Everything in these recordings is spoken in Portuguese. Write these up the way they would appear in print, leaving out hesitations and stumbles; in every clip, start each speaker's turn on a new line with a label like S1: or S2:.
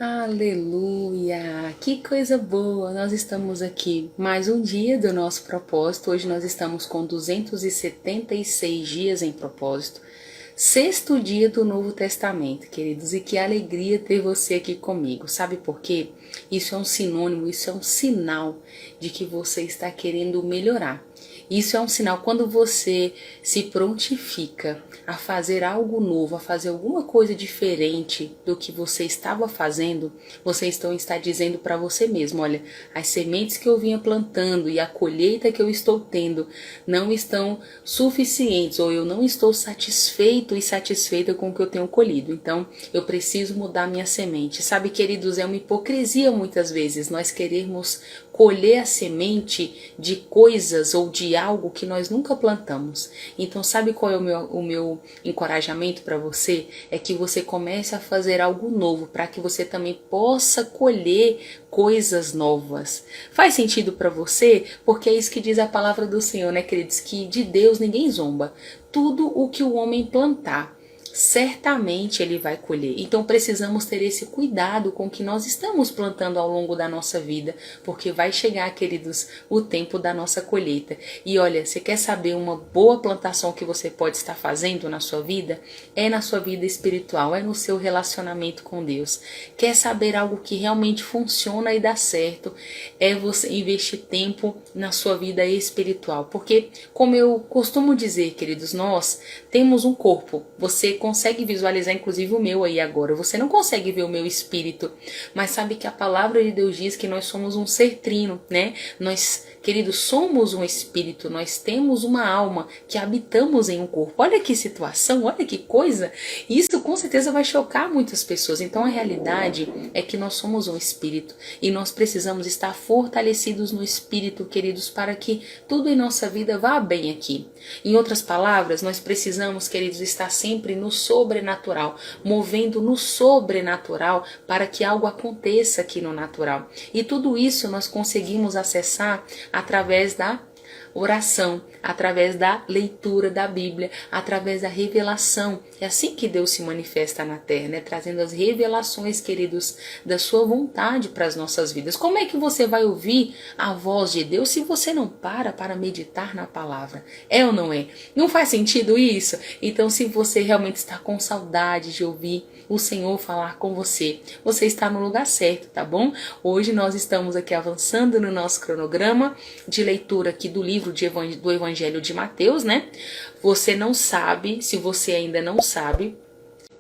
S1: Aleluia! Que coisa boa! Nós estamos aqui mais um dia do nosso propósito. Hoje nós estamos com 276 dias em propósito. Sexto dia do Novo Testamento, queridos. E que alegria ter você aqui comigo. Sabe por quê? Isso é um sinônimo, isso é um sinal de que você está querendo melhorar. Isso é um sinal quando você se prontifica a fazer algo novo, a fazer alguma coisa diferente do que você estava fazendo, você está dizendo para você mesmo, olha, as sementes que eu vinha plantando e a colheita que eu estou tendo não estão suficientes, ou eu não estou satisfeito e satisfeita com o que eu tenho colhido, então eu preciso mudar minha semente. Sabe, queridos, é uma hipocrisia muitas vezes nós querermos colher a semente de coisas ou de algo que nós nunca plantamos. Então, sabe qual é o meu encorajamento para você? É que você comece a fazer algo novo, para que você também possa colher coisas novas. Faz sentido para você? Porque é isso que diz a palavra do Senhor, né, queridos? Que de Deus ninguém zomba. Tudo o que o homem plantar, certamente ele vai colher. Então precisamos ter esse cuidado com o que nós estamos plantando ao longo da nossa vida, porque vai chegar, queridos, o tempo da nossa colheita. E olha, você quer saber uma boa plantação que você pode estar fazendo na sua vida? É na sua vida espiritual, é no seu relacionamento com Deus. Quer saber algo que realmente funciona e dá certo? É você investir tempo na sua vida espiritual, porque como eu costumo dizer, queridos, nós temos um corpo. Você consegue visualizar, inclusive, o meu aí agora. Você não consegue ver o meu espírito, mas sabe que a palavra de Deus diz que nós somos um ser trino, né? Nós, queridos, somos um espírito, nós temos uma alma que habitamos em um corpo. Olha que situação, olha que coisa. Isso com certeza vai chocar muitas pessoas. Então a realidade é que nós somos um espírito e nós precisamos estar fortalecidos no espírito, queridos, para que tudo em nossa vida vá bem aqui. Em outras palavras, nós precisamos, queridos, estar sempre no sobrenatural, movendo no sobrenatural para que algo aconteça aqui no natural. E tudo isso nós conseguimos acessar através da oração, através da leitura da Bíblia, através da revelação. É assim que Deus se manifesta na terra, né? Trazendo as revelações, queridos, da sua vontade para as nossas vidas. Como é que você vai ouvir a voz de Deus se você não para meditar na palavra? É ou não é? Não faz sentido isso? Então, se você realmente está com saudade de ouvir o Senhor falar com você, você está no lugar certo, tá bom? Hoje nós estamos aqui avançando no nosso cronograma de leitura aqui do livro do Evangelho de Mateus, né? Você não sabe, se você ainda não sabe,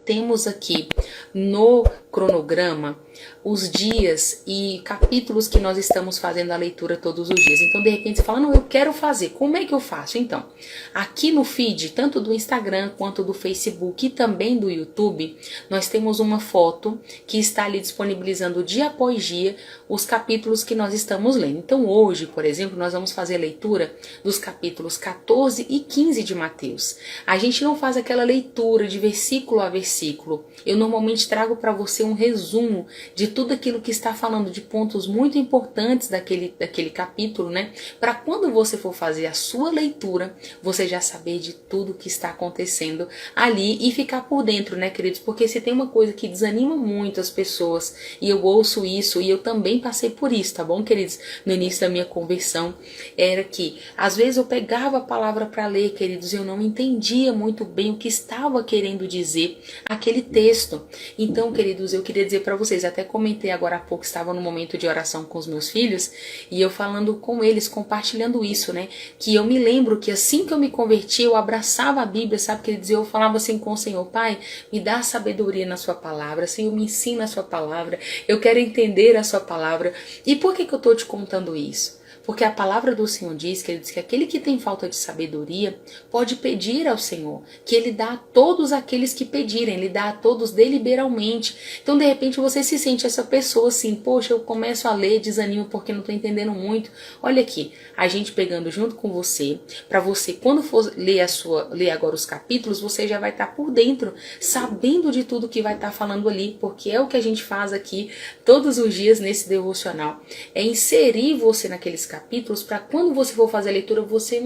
S1: temos aqui no cronograma os dias e capítulos que nós estamos fazendo a leitura todos os dias. Então, de repente, você fala, não, eu quero fazer. Como é que eu faço? Então, aqui no feed, tanto do Instagram quanto do Facebook e também do YouTube, nós temos uma foto que está ali disponibilizando dia após dia os capítulos que nós estamos lendo. Então, hoje, por exemplo, nós vamos fazer a leitura dos capítulos 14 e 15 de Mateus. A gente não faz aquela leitura de versículo a versículo. Eu normalmente trago para você um resumo de tudo aquilo que está falando, de pontos muito importantes daquele capítulo, né? Para quando você for fazer a sua leitura, você já saber de tudo que está acontecendo ali e ficar por dentro, né, queridos? Porque se tem uma coisa que desanima muito as pessoas, e eu ouço isso, e eu também passei por isso, tá bom, queridos? No início da minha conversão, era que às vezes eu pegava a palavra para ler, queridos, e eu não entendia muito bem o que estava querendo dizer aquele texto. Então, queridos, eu queria dizer para vocês, até comentei agora há pouco, estava no momento de oração com os meus filhos, e eu falando com eles, compartilhando isso, né? Que eu me lembro que assim que eu me converti, eu abraçava a Bíblia, sabe? Que ele dizia, eu falava assim com o Senhor, Pai, me dá sabedoria na sua palavra, Senhor, me ensina a sua palavra, eu quero entender a sua palavra. E por que eu estou te contando isso? Porque a palavra do Senhor diz que ele diz que aquele que tem falta de sabedoria pode pedir ao Senhor, que ele dá a todos aqueles que pedirem, ele dá a todos deliberalmente. Então, de repente, você se sente essa pessoa assim, poxa, eu começo a ler, desanimo porque não estou entendendo muito. Olha aqui, a gente pegando junto com você, para você, quando for ler agora os capítulos, você já vai estar por dentro, sabendo de tudo que vai estar falando ali, porque é o que a gente faz aqui todos os dias nesse devocional, é inserir você naqueles capítulos, capítulos, para quando você for fazer a leitura, você,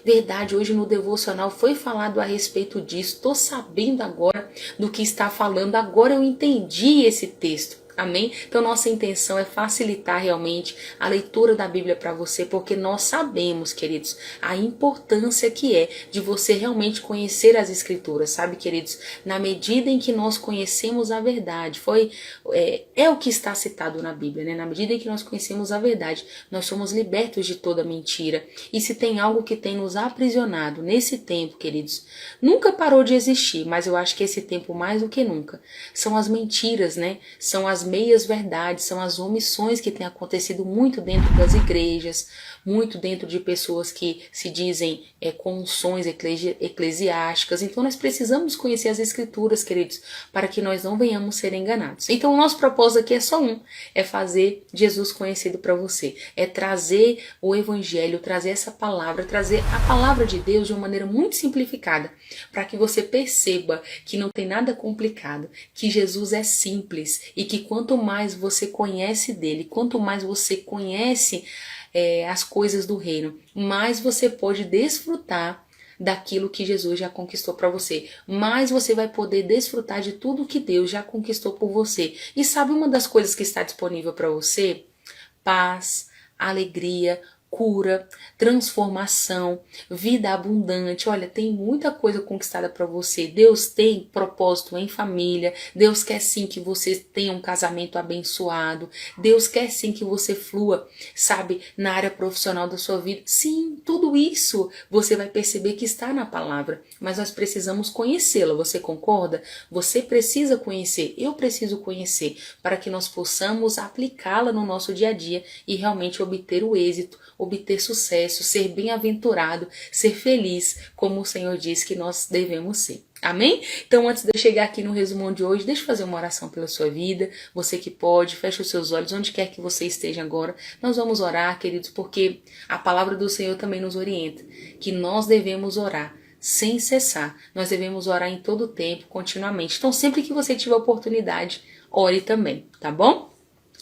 S1: verdade, hoje no devocional foi falado a respeito disso, estou sabendo agora do que está falando, agora eu entendi esse texto. Amém? Então nossa intenção é facilitar realmente a leitura da Bíblia para você, porque nós sabemos, queridos, a importância que é de você realmente conhecer as Escrituras, sabe, queridos? Na medida em que nós conhecemos a verdade, é o que está citado na Bíblia, né? Na medida em que nós conhecemos a verdade, nós somos libertos de toda mentira. E se tem algo que tem nos aprisionado nesse tempo, queridos, nunca parou de existir, mas eu acho que esse tempo mais do que nunca, são as mentiras, né? São as meias verdades, são as omissões que têm acontecido muito dentro das igrejas, muito dentro de pessoas que se dizem com unções eclesiásticas. Então nós precisamos conhecer as Escrituras, queridos, para que nós não venhamos ser enganados. Então o nosso propósito aqui é só é fazer Jesus conhecido para você, é trazer o Evangelho, trazer essa palavra, trazer a palavra de Deus de uma maneira muito simplificada, para que você perceba que não tem nada complicado, que Jesus é simples e que quanto mais você conhece dele, quanto mais você conhece as coisas do reino, mais você pode desfrutar daquilo que Jesus já conquistou para você, mais você vai poder desfrutar de tudo que Deus já conquistou por você. E sabe uma das coisas que está disponível para você? Paz, alegria, cura, transformação, vida abundante. Olha, tem muita coisa conquistada para você. Deus tem propósito em família. Deus quer sim que você tenha um casamento abençoado. Deus quer sim que você flua, sabe, na área profissional da sua vida. Sim, tudo isso você vai perceber que está na palavra, mas nós precisamos conhecê-la. Você concorda? Você precisa conhecer, eu preciso conhecer, para que nós possamos aplicá-la no nosso dia a dia e realmente obter o êxito, obter sucesso, ser bem-aventurado, ser feliz, como o Senhor diz que nós devemos ser. Amém? Então, antes de eu chegar aqui no resumão de hoje, deixa eu fazer uma oração pela sua vida. Você que pode, fecha os seus olhos, onde quer que você esteja agora. Nós vamos orar, queridos, porque a palavra do Senhor também nos orienta, que nós devemos orar sem cessar. Nós devemos orar em todo o tempo, continuamente. Então, sempre que você tiver oportunidade, ore também, tá bom?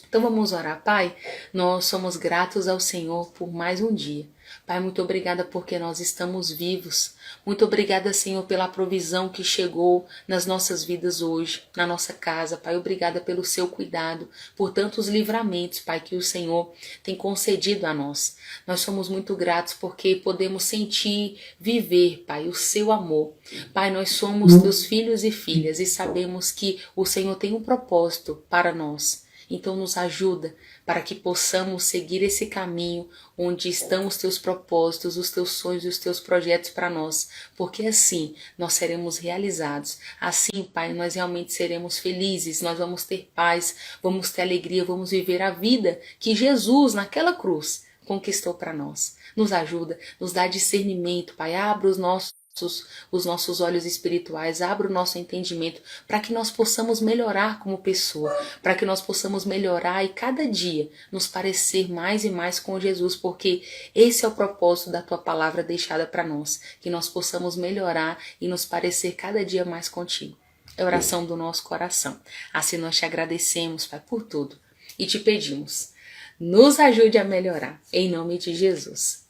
S1: Então vamos orar. Pai, nós somos gratos ao Senhor por mais um dia. Pai, muito obrigada porque nós estamos vivos. Muito obrigada, Senhor, pela provisão que chegou nas nossas vidas hoje, na nossa casa. Pai, obrigada pelo seu cuidado, por tantos livramentos, Pai, que o Senhor tem concedido a nós. Nós somos muito gratos porque podemos sentir, viver, Pai, o seu amor. Pai, nós somos teus filhos e filhas e sabemos que o Senhor tem um propósito para nós. Então nos ajuda para que possamos seguir esse caminho onde estão os teus propósitos, os teus sonhos e os teus projetos para nós, porque assim nós seremos realizados. Assim, Pai, nós realmente seremos felizes, nós vamos ter paz, vamos ter alegria, vamos viver a vida que Jesus naquela cruz conquistou para nós. Nos ajuda, nos dá discernimento, Pai, abra os nossos olhos espirituais, abra o nosso entendimento para que nós possamos melhorar como pessoa, para que nós possamos melhorar e cada dia nos parecer mais e mais com Jesus, porque esse é o propósito da tua palavra deixada para nós, que nós possamos melhorar e nos parecer cada dia mais contigo. É a oração do nosso coração. Assim nós te agradecemos, Pai, por tudo e te pedimos, nos ajude a melhorar, em nome de Jesus.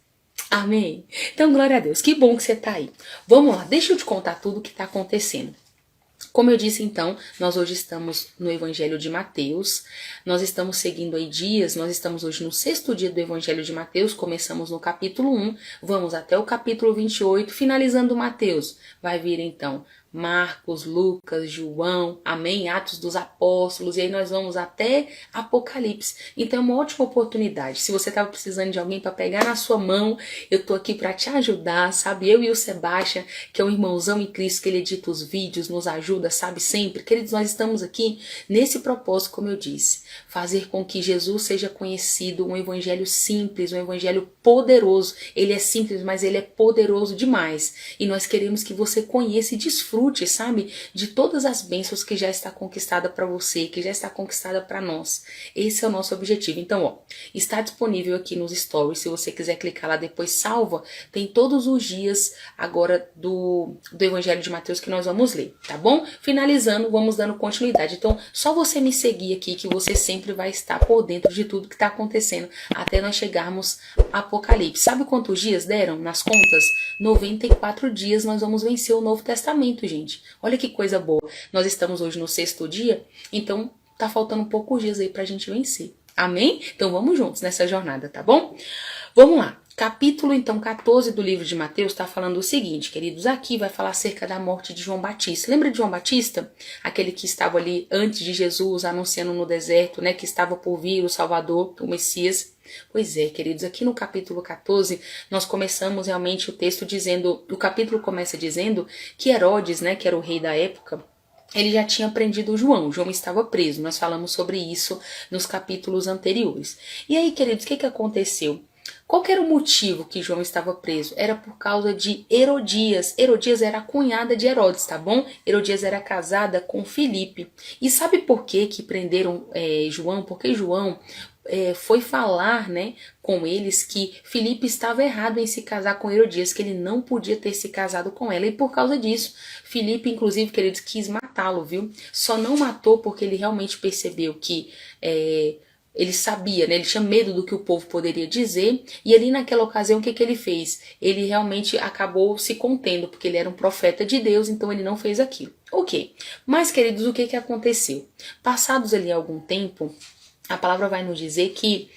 S1: Amém? Então, glória a Deus. Que bom que você está aí. Vamos lá, deixa eu te contar tudo o que está acontecendo. Como eu disse, então, nós hoje estamos no Evangelho de Mateus. Nós estamos seguindo aí dias, nós estamos hoje no 6º dia do Evangelho de Mateus. Começamos no capítulo 1, vamos até o capítulo 28, finalizando Mateus. Vai vir, então, Marcos, Lucas, João, amém? Atos dos Apóstolos, e aí nós vamos até Apocalipse. Então é uma ótima oportunidade. Se você estava precisando de alguém para pegar na sua mão, eu tô aqui para te ajudar, sabe? Eu e o Sebastião, que é um irmãozão em Cristo, que ele edita os vídeos, nos ajuda, sabe? Sempre. Queridos, nós estamos aqui nesse propósito, como eu disse, fazer com que Jesus seja conhecido, um evangelho simples, um evangelho poderoso. Ele é simples, mas ele é poderoso demais. E nós queremos que você conheça e desfrute desfrute, sabe, de todas as bênçãos que já está conquistada para você, que já está conquistada para nós. Esse é o nosso objetivo. Então, ó, está disponível aqui nos stories, se você quiser clicar lá depois, salva, tem todos os dias agora do Evangelho de Mateus que nós vamos ler, tá bom? Finalizando, vamos dando continuidade. Então, só você me seguir aqui que você sempre vai estar por dentro de tudo que está acontecendo até nós chegarmos a Apocalipse. Sabe quantos dias deram nas contas? 94 dias nós vamos vencer o Novo Testamento, gente. Olha que coisa boa. Nós estamos hoje no 6º dia, então tá faltando poucos dias aí pra gente vencer. Amém? Então vamos juntos nessa jornada, tá bom? Vamos lá. Capítulo, então, 14 do livro de Mateus está falando o seguinte, queridos, aqui vai falar acerca da morte de João Batista. Lembra de João Batista? Aquele que estava ali antes de Jesus, anunciando no deserto, né, que estava por vir o Salvador, o Messias. Pois é, queridos, aqui no capítulo 14, nós começamos realmente o texto dizendo, o capítulo começa dizendo que Herodes, né, que era o rei da época, ele já tinha prendido João estava preso, nós falamos sobre isso nos capítulos anteriores. E aí, queridos, o que aconteceu? Qual que era o motivo que João estava preso? Era por causa de Herodias. Herodias era a cunhada de Herodes, tá bom? Herodias era casada com Filipe. E sabe por que prenderam João? Porque João foi falar, né, com eles que Filipe estava errado em se casar com Herodias, que ele não podia ter se casado com ela. E por causa disso, Filipe, inclusive, queridos, quis matá-lo, viu? Só não matou porque ele realmente percebeu que ele sabia, né? Ele tinha medo do que o povo poderia dizer, e ali naquela ocasião o que ele fez? Ele realmente acabou se contendo, porque ele era um profeta de Deus, então ele não fez aquilo. Ok, mas queridos, o que aconteceu? Passados ali algum tempo, a palavra vai nos dizer que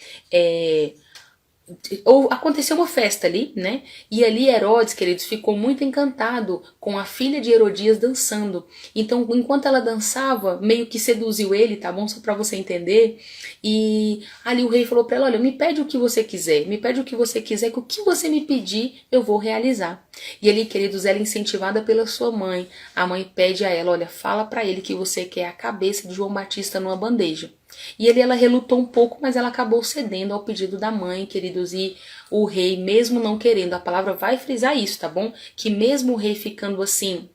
S1: aconteceu uma festa ali, né? E ali Herodes, queridos, ficou muito encantado com a filha de Herodias dançando. Então, enquanto ela dançava, meio que seduziu ele, tá bom? Só pra você entender. E ali o rei falou pra ela, olha, me pede o que você quiser, me pede o que você quiser, que o que você me pedir, eu vou realizar. E ali, queridos, ela incentivada pela sua mãe, a mãe pede a ela, olha, fala pra ele que você quer a cabeça de João Batista numa bandeja. E ali ela relutou um pouco, mas ela acabou cedendo ao pedido da mãe, queridos, e o rei, mesmo não querendo, a palavra vai frisar isso, tá bom? Que mesmo o rei ficando assim,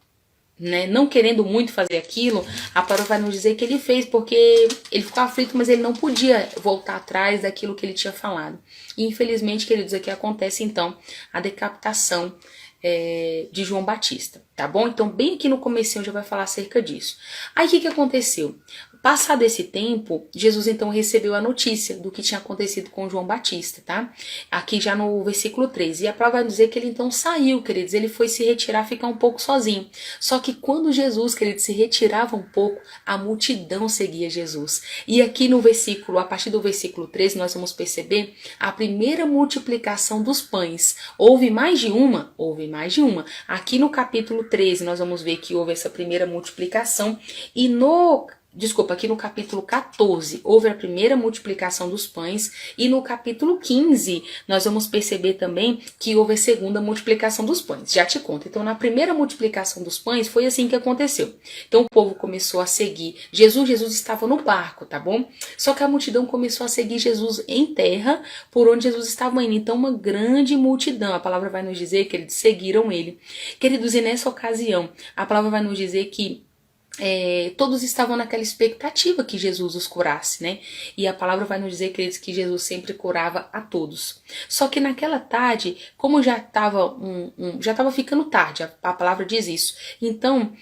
S1: né, não querendo muito fazer aquilo, a palavra vai nos dizer que ele fez, porque ele ficou aflito, mas ele não podia voltar atrás daquilo que ele tinha falado. E infelizmente, queridos, aqui acontece então a decapitação de João Batista, tá bom? Então bem aqui no comecinho já vai falar acerca disso. Aí o que aconteceu? Passado esse tempo, Jesus então recebeu a notícia do que tinha acontecido com João Batista, tá? Aqui já no versículo 3. E a palavra vai dizer que ele então saiu, queridos, ele foi se retirar, ficar um pouco sozinho. Só que quando Jesus, queridos, se retirava um pouco, a multidão seguia Jesus. E aqui no versículo, a partir do versículo 13, nós vamos perceber a primeira multiplicação dos pães. Houve mais de uma? Houve mais de uma. Aqui no capítulo 13, nós vamos ver que houve essa primeira multiplicação. E aqui no capítulo 14, houve a primeira multiplicação dos pães, e no capítulo 15, nós vamos perceber também que houve a segunda multiplicação dos pães. Já te conto. Então, na primeira multiplicação dos pães, foi assim que aconteceu. Então, o povo começou a seguir Jesus estava no barco, tá bom? Só que a multidão começou a seguir Jesus em terra, por onde Jesus estava indo. Então, uma grande multidão, a palavra vai nos dizer que eles seguiram ele. Queridos, e nessa ocasião, a palavra vai nos dizer que todos estavam naquela expectativa que Jesus os curasse, né? E a palavra vai nos dizer, queridos, que Jesus sempre curava a todos. Só que naquela tarde, como já estava ficando tarde, a palavra diz isso. Então,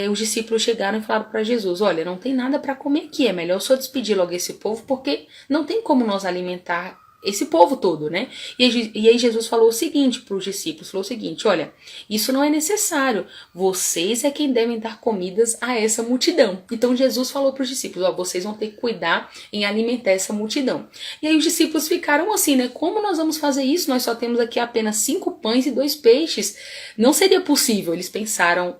S1: os discípulos chegaram e falaram para Jesus, olha, não tem nada para comer aqui, é melhor só despedir logo esse povo, porque não tem como nós alimentar esse povo todo, né? E aí Jesus falou o seguinte para os discípulos, falou o seguinte, olha, isso não é necessário, vocês é quem devem dar comidas a essa multidão. Então Jesus falou para os discípulos, ó, vocês vão ter que cuidar em alimentar essa multidão. E aí os discípulos ficaram assim, né? Como nós vamos fazer isso? Nós só temos aqui apenas 5 pães e 2 peixes. Não seria possível, eles pensaram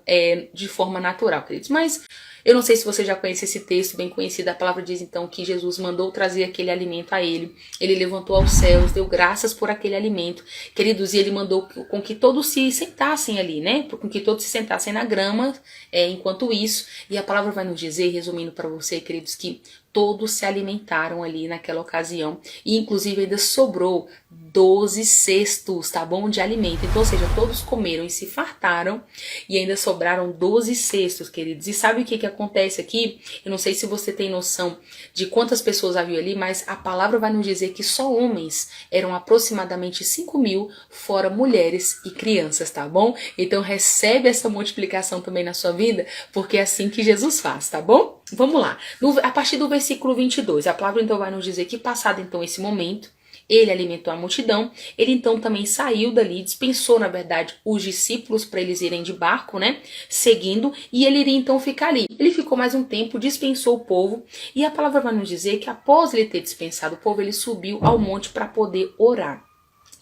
S1: de forma natural, queridos. Mas eu não sei se você já conhece esse texto bem conhecido. A palavra diz então que Jesus mandou trazer aquele alimento a ele. Ele levantou aos céus, deu graças por aquele alimento. Queridos, e ele mandou com que todos se sentassem ali, né? Com que todos se sentassem na grama enquanto isso. E a palavra vai nos dizer, resumindo para você, queridos, que todos se alimentaram ali naquela ocasião e inclusive ainda sobrou 12 cestos, tá bom, de alimento. Então, ou seja, todos comeram e se fartaram e ainda sobraram 12 cestos, queridos. E sabe o que acontece aqui? Eu não sei se você tem noção de quantas pessoas havia ali, mas a palavra vai nos dizer que só homens eram aproximadamente 5.000, fora mulheres e crianças, tá bom? Então recebe essa multiplicação também na sua vida, porque é assim que Jesus faz, tá bom? Vamos lá. A partir do versículo 22, a palavra então vai nos dizer que passado então esse momento, ele alimentou a multidão, ele então também saiu dali, dispensou na verdade os discípulos para eles irem de barco, né, seguindo, e ele iria então ficar ali. Ele ficou mais um tempo, dispensou o povo, e a palavra vai nos dizer que após ele ter dispensado o povo, ele subiu ao monte para poder orar.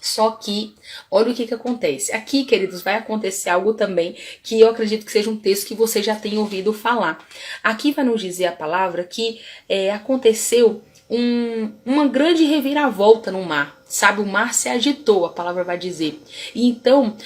S1: Só que, olha o que acontece. Aqui, queridos, vai acontecer algo também que eu acredito que seja um texto que você já tem ouvido falar. Aqui vai nos dizer a palavra que aconteceu uma grande reviravolta no mar. Sabe, o mar se agitou, a palavra vai dizer. E então,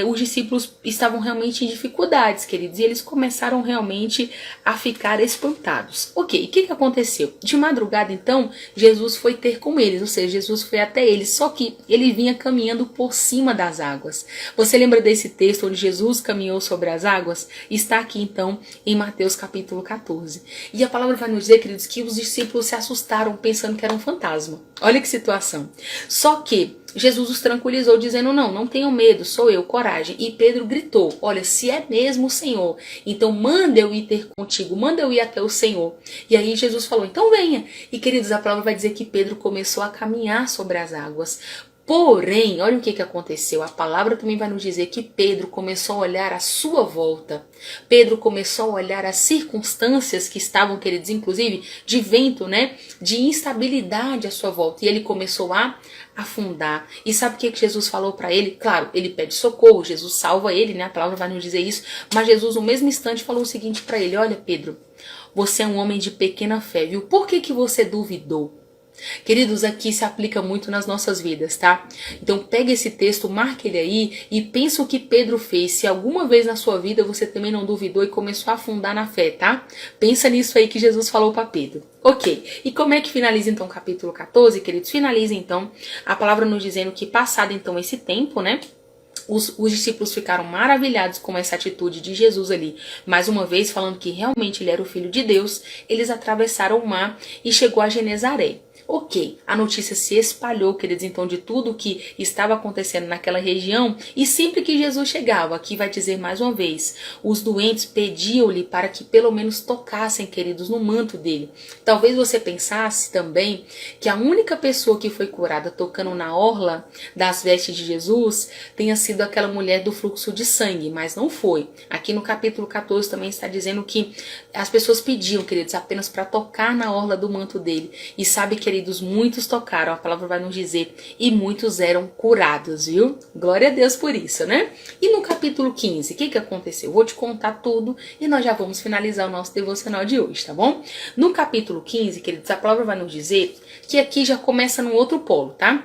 S1: os discípulos estavam realmente em dificuldades, queridos. E eles começaram realmente a ficar espantados. Ok, o que aconteceu? De madrugada, então, Jesus foi ter com eles. Ou seja, Jesus foi até eles. Só que ele vinha caminhando por cima das águas. Você lembra desse texto onde Jesus caminhou sobre as águas? Está aqui, então, em Mateus capítulo 14. E a palavra vai nos dizer, queridos, que os discípulos se assustaram pensando que era um fantasma. Olha que situação. Só que Jesus os tranquilizou dizendo, não tenham medo, sou eu, coragem. E Pedro gritou, olha, se é mesmo o Senhor, então manda eu ir ter contigo, manda eu ir até o Senhor. E aí Jesus falou, então venha. E queridos, a palavra vai dizer que Pedro começou a caminhar sobre as águas. Porém, olha o que aconteceu. A palavra também vai nos dizer que Pedro começou a olhar à sua volta. Pedro começou a olhar as circunstâncias que estavam, queridos, inclusive de vento, né? De instabilidade à sua volta. E ele começou a afundar. E sabe o que Jesus falou para ele? Claro, ele pede socorro, Jesus salva ele, né? A palavra vai nos dizer isso. Mas Jesus, no mesmo instante, falou o seguinte para ele: olha, Pedro, você é um homem de pequena fé, viu? Por que você duvidou? Queridos, aqui se aplica muito nas nossas vidas, tá? Então pega esse texto, marca ele aí e pensa o que Pedro fez. Se alguma vez na sua vida você também não duvidou e começou a afundar na fé, tá? Pensa nisso aí que Jesus falou para Pedro. Ok, e como é que finaliza então o capítulo 14, queridos? Finaliza então a palavra nos dizendo que passado então esse tempo, né? Os discípulos ficaram maravilhados com essa atitude de Jesus ali. Mais uma vez, falando que realmente ele era o Filho de Deus, eles atravessaram o mar e chegou a Genezaré. Ok, a notícia se espalhou, queridos, então, de tudo que estava acontecendo naquela região, e sempre que Jesus chegava, aqui vai dizer mais uma vez, os doentes pediam-lhe para que pelo menos tocassem, queridos, no manto dele. Talvez você pensasse também que a única pessoa que foi curada tocando na orla das vestes de Jesus tenha sido aquela mulher do fluxo de sangue, mas não foi. Aqui no capítulo 14 também está dizendo que as pessoas pediam, queridos, apenas para tocar na orla do manto dele. E sabe, queridos, muitos tocaram, a palavra vai nos dizer, e muitos eram curados, viu? Glória a Deus por isso, né? E no capítulo 15, o que aconteceu? Vou te contar tudo e nós já vamos finalizar o nosso devocional de hoje, tá bom? No capítulo 15, queridos, a palavra vai nos dizer que aqui já começa num outro polo, tá?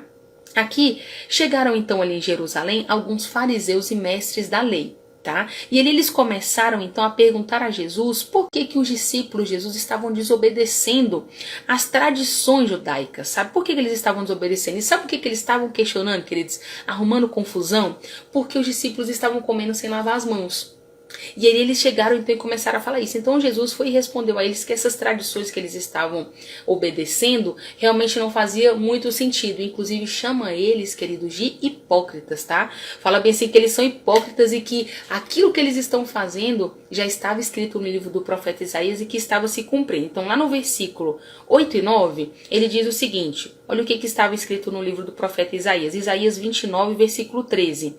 S1: Aqui chegaram então ali em Jerusalém alguns fariseus e mestres da lei. Tá? E eles começaram então a perguntar a Jesus por que os discípulos de Jesus estavam desobedecendo as tradições judaicas, sabe? Por que eles estavam desobedecendo? E sabe por que eles estavam questionando, queridos? Arrumando confusão? Porque os discípulos estavam comendo sem lavar as mãos. E aí eles chegaram então e começaram a falar isso. Então Jesus foi e respondeu a eles que essas tradições que eles estavam obedecendo realmente não fazia muito sentido. Inclusive chama eles, queridos, de hipócritas, tá? Fala bem assim que eles são hipócritas e que aquilo que eles estão fazendo já estava escrito no livro do profeta Isaías e que estava se cumprindo. Então lá no versículo 8 e 9, ele diz o seguinte, olha o que estava escrito no livro do profeta Isaías. Isaías 29, versículo 13.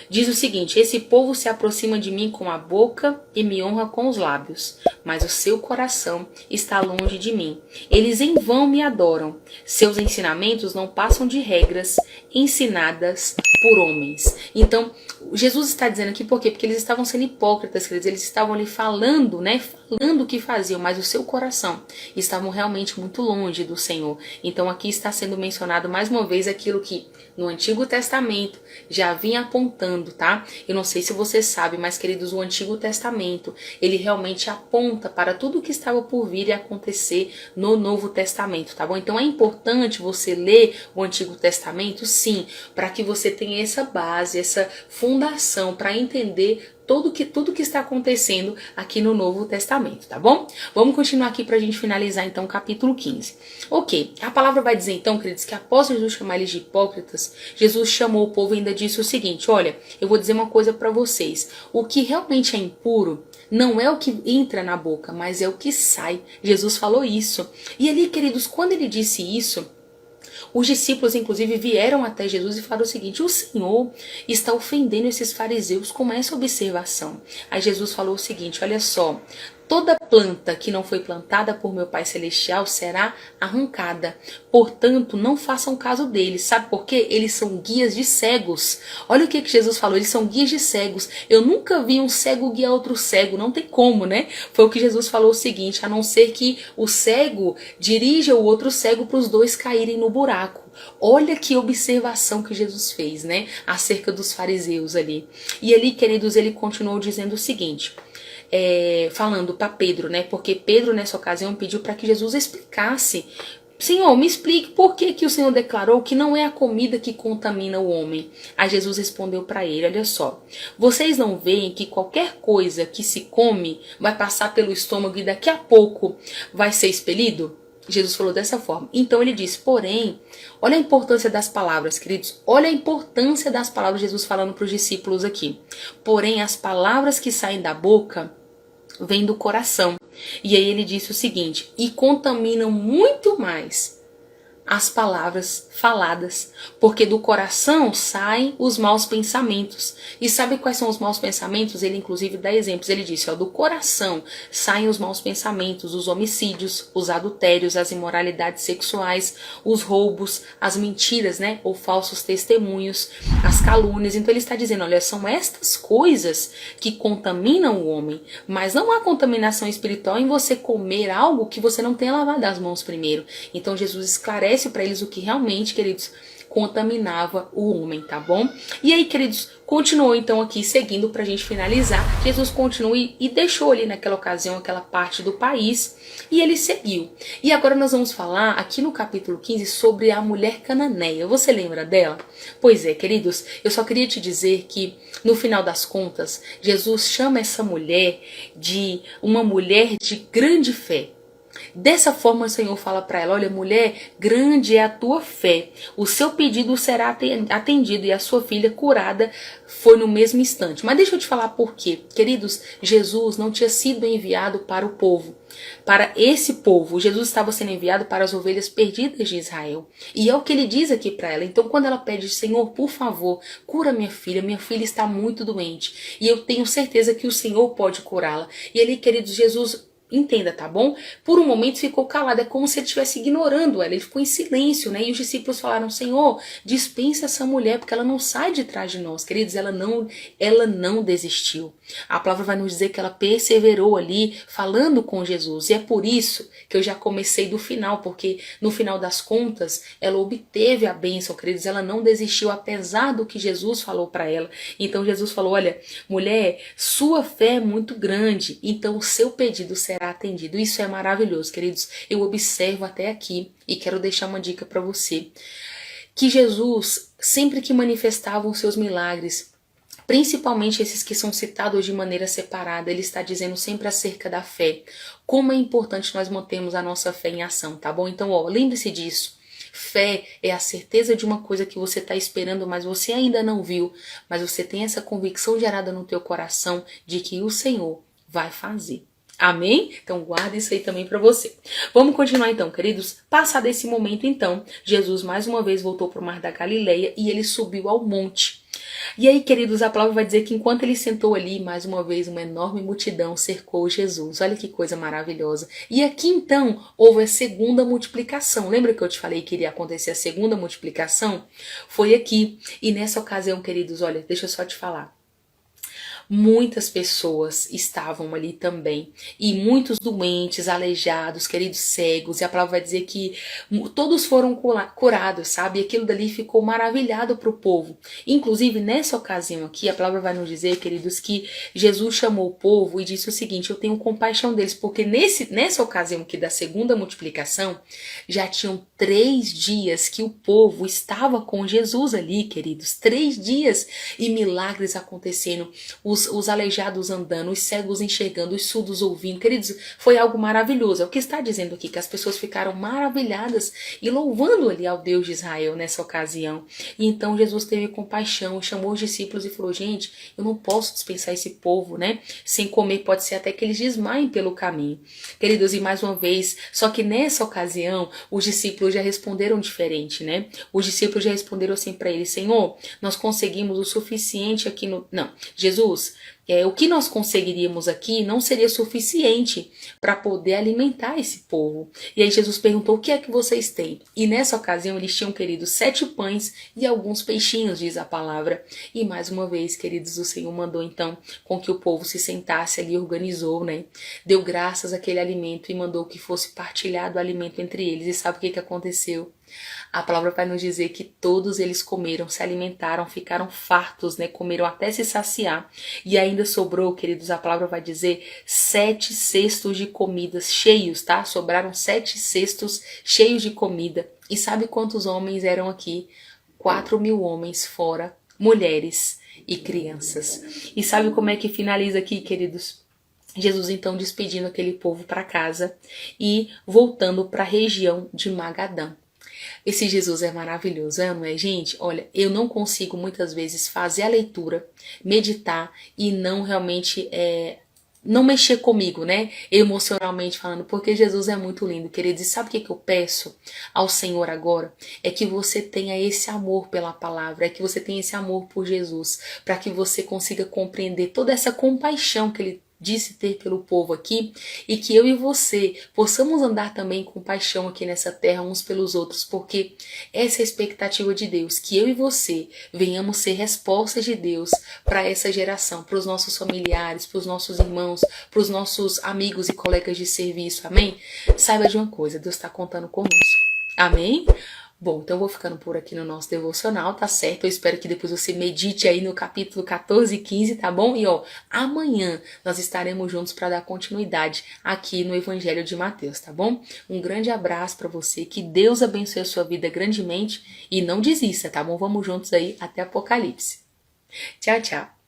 S1: Diz o seguinte, esse povo se aproxima de mim com a boca e me honra com os lábios, mas o seu coração está longe de mim. Eles em vão me adoram. Seus ensinamentos não passam de regras ensinadas por homens. Então, Jesus está dizendo aqui por quê? Porque eles estavam sendo hipócritas, eles estavam ali falando, né? Falando o que faziam, mas o seu coração estavam realmente muito longe do Senhor. Então aqui está sendo mencionado mais uma vez aquilo que no Antigo Testamento já vinha apontando, tá? Eu não sei se você sabe, mas queridos, o Antigo Testamento, ele realmente aponta para tudo o que estava por vir e acontecer no Novo Testamento, tá bom? Então é importante você ler o Antigo Testamento, sim, para que você tenha essa base, essa fundação para entender tudo que está acontecendo aqui no Novo Testamento, tá bom? Vamos continuar aqui para a gente finalizar então o capítulo 15. Ok, a palavra vai dizer então, queridos, que após Jesus chamar eles de hipócritas, Jesus chamou o povo e ainda disse o seguinte: olha, eu vou dizer uma coisa para vocês, o que realmente é impuro não é o que entra na boca, mas é o que sai. Jesus falou isso. E ali, queridos, quando ele disse isso, os discípulos, inclusive, vieram até Jesus e falaram o seguinte: o Senhor está ofendendo esses fariseus com essa observação. Aí Jesus falou o seguinte: olha só, toda planta que não foi plantada por meu Pai Celestial será arrancada. Portanto, não façam caso deles. Sabe por quê? Eles são guias de cegos. Olha o que Jesus falou, eles são guias de cegos. Eu nunca vi um cego guiar outro cego, não tem como, né? Foi o que Jesus falou o seguinte: a não ser que o cego dirija o outro cego para os dois caírem no buraco. Olha que observação que Jesus fez, né? Acerca dos fariseus ali. E ali, queridos, ele continuou dizendo o seguinte... falando para Pedro, né? Porque Pedro nessa ocasião pediu para que Jesus explicasse: Senhor, me explique por que o Senhor declarou que não é a comida que contamina o homem. Aí Jesus respondeu para ele: olha só, vocês não veem que qualquer coisa que se come vai passar pelo estômago e daqui a pouco vai ser expelido? Jesus falou dessa forma. Então ele disse, porém, olha a importância das palavras, queridos. Olha a importância das palavras de Jesus falando para os discípulos aqui. Porém, as palavras que saem da boca vêm do coração. E aí ele disse o seguinte: e contaminam muito mais as palavras faladas, porque do coração saem os maus pensamentos. E sabe quais são os maus pensamentos? Ele inclusive dá exemplos. Ele disse, ó, do coração saem os maus pensamentos, os homicídios, os adultérios, as imoralidades sexuais, os roubos, as mentiras, né, ou falsos testemunhos, as calúnias. Então ele está dizendo, olha, são estas coisas que contaminam o homem, mas não há contaminação espiritual em você comer algo que você não tenha lavado as mãos primeiro. Então Jesus esclarece para eles o que realmente, queridos, contaminava o homem, tá bom? E aí, queridos, continuou então aqui seguindo pra gente finalizar. Jesus continuou e deixou ali naquela ocasião aquela parte do país e ele seguiu. E agora nós vamos falar aqui no capítulo 15 sobre a mulher cananeia. Você lembra dela? Pois é, queridos, eu só queria te dizer que no final das contas, Jesus chama essa mulher de uma mulher de grande fé. Dessa forma o Senhor fala para ela, olha, mulher, grande é a tua fé, o seu pedido será atendido e a sua filha curada foi no mesmo instante. Mas deixa eu te falar por quê. Queridos, Jesus não tinha sido enviado para o povo, para esse povo. Jesus estava sendo enviado para as ovelhas perdidas de Israel. E é o que ele diz aqui para ela. Então quando ela pede, Senhor, por favor, cura minha filha está muito doente. E eu tenho certeza que o Senhor pode curá-la. E ali, queridos, Jesus... Entenda, tá bom? Por um momento ficou calado, é como se ele estivesse ignorando ela, ele ficou em silêncio, né? E os discípulos falaram, Senhor, dispensa essa mulher, porque ela não sai de trás de nós. Queridos, ela não desistiu. A palavra vai nos dizer que ela perseverou ali, falando com Jesus. E é por isso que eu já comecei do final, porque no final das contas, ela obteve a bênção, queridos. Ela não desistiu, apesar do que Jesus falou para ela. Então Jesus falou, olha, mulher, sua fé é muito grande, então o seu pedido será atendido. Isso é maravilhoso, queridos. Eu observo até aqui e quero deixar uma dica para você. Que Jesus, sempre que manifestava os seus milagres, principalmente esses que são citados de maneira separada, ele está dizendo sempre acerca da fé. Como é importante nós mantermos a nossa fé em ação, tá bom? Então, ó, lembre-se disso. Fé é a certeza de uma coisa que você está esperando, mas você ainda não viu. Mas você tem essa convicção gerada no teu coração de que o Senhor vai fazer. Amém? Então guarda isso aí também para você. Vamos continuar então, queridos. Passado esse momento então, Jesus mais uma vez voltou para o mar da Galileia e ele subiu ao monte. E aí, queridos, a palavra vai dizer que enquanto ele sentou ali, mais uma vez uma enorme multidão cercou Jesus. Olha que coisa maravilhosa. E aqui então houve a segunda multiplicação. Lembra que eu te falei que iria acontecer a segunda multiplicação? Foi aqui. E nessa ocasião, queridos, olha, deixa eu só te falar. muitas pessoas estavam ali também. E muitos doentes, aleijados, queridos, cegos. E a palavra vai dizer que todos foram curados, sabe? E aquilo dali ficou maravilhado para o povo. Inclusive, nessa ocasião aqui, a palavra vai nos dizer, queridos, que Jesus chamou o povo e disse o seguinte: eu tenho compaixão deles, porque nessa ocasião aqui da segunda multiplicação, já tinham 3 dias que o povo estava com Jesus ali, queridos. 3 dias e milagres acontecendo, os aleijados andando, os cegos enxergando, os surdos ouvindo. Queridos, foi algo maravilhoso. É o que está dizendo aqui, que as pessoas ficaram maravilhadas e louvando ali ao Deus de Israel nessa ocasião. E então Jesus teve compaixão, chamou os discípulos e falou: gente, eu não posso dispensar esse povo, né? Sem comer, pode ser até que eles desmaiem pelo caminho. Queridos, e mais uma vez, só que nessa ocasião, os discípulos já responderam diferente, né? Os discípulos já responderam assim para ele: Senhor, nós conseguimos o suficiente aqui no... Não, Jesus, o que nós conseguiríamos aqui não seria suficiente para poder alimentar esse povo. E aí Jesus perguntou: o que é que vocês têm? E nessa ocasião eles tinham, queridos, 7 pães e alguns peixinhos, diz a palavra. E mais uma vez, queridos, o Senhor mandou então com que o povo se sentasse ali, organizou, né? Deu graças àquele alimento e mandou que fosse partilhado o alimento entre eles. E sabe o que aconteceu? A palavra vai nos dizer que todos eles comeram, se alimentaram, ficaram fartos, né? Comeram até se saciar. E ainda sobrou, queridos, a palavra vai dizer 7 cestos de comidas cheios, tá? Sobraram 7 cestos cheios de comida. E sabe quantos homens eram aqui? 4.000 homens, fora mulheres e crianças. E sabe como é que finaliza aqui, queridos? Jesus então despedindo aquele povo para casa e voltando para a região de Magadã. Esse Jesus é maravilhoso, não é, gente? Olha, eu não consigo muitas vezes fazer a leitura, meditar e não realmente não mexer comigo, né? Emocionalmente falando, porque Jesus é muito lindo, queridos. E sabe o que eu peço ao Senhor agora? É que você tenha esse amor pela palavra, é que você tenha esse amor por Jesus, para que você consiga compreender toda essa compaixão que Ele disse ter pelo povo aqui, e que eu e você possamos andar também com paixão aqui nessa terra uns pelos outros, porque essa é a expectativa de Deus, que eu e você venhamos ser respostas de Deus para essa geração, para os nossos familiares, para os nossos irmãos, para os nossos amigos e colegas de serviço, amém? Saiba de uma coisa, Deus está contando conosco, amém? Bom, então eu vou ficando por aqui no nosso devocional, tá certo? Eu espero que depois você medite aí no capítulo 14 e 15, tá bom? E amanhã nós estaremos juntos para dar continuidade aqui no Evangelho de Mateus, tá bom? Um grande abraço para você, que Deus abençoe a sua vida grandemente e não desista, tá bom? Vamos juntos aí até Apocalipse. Tchau, tchau.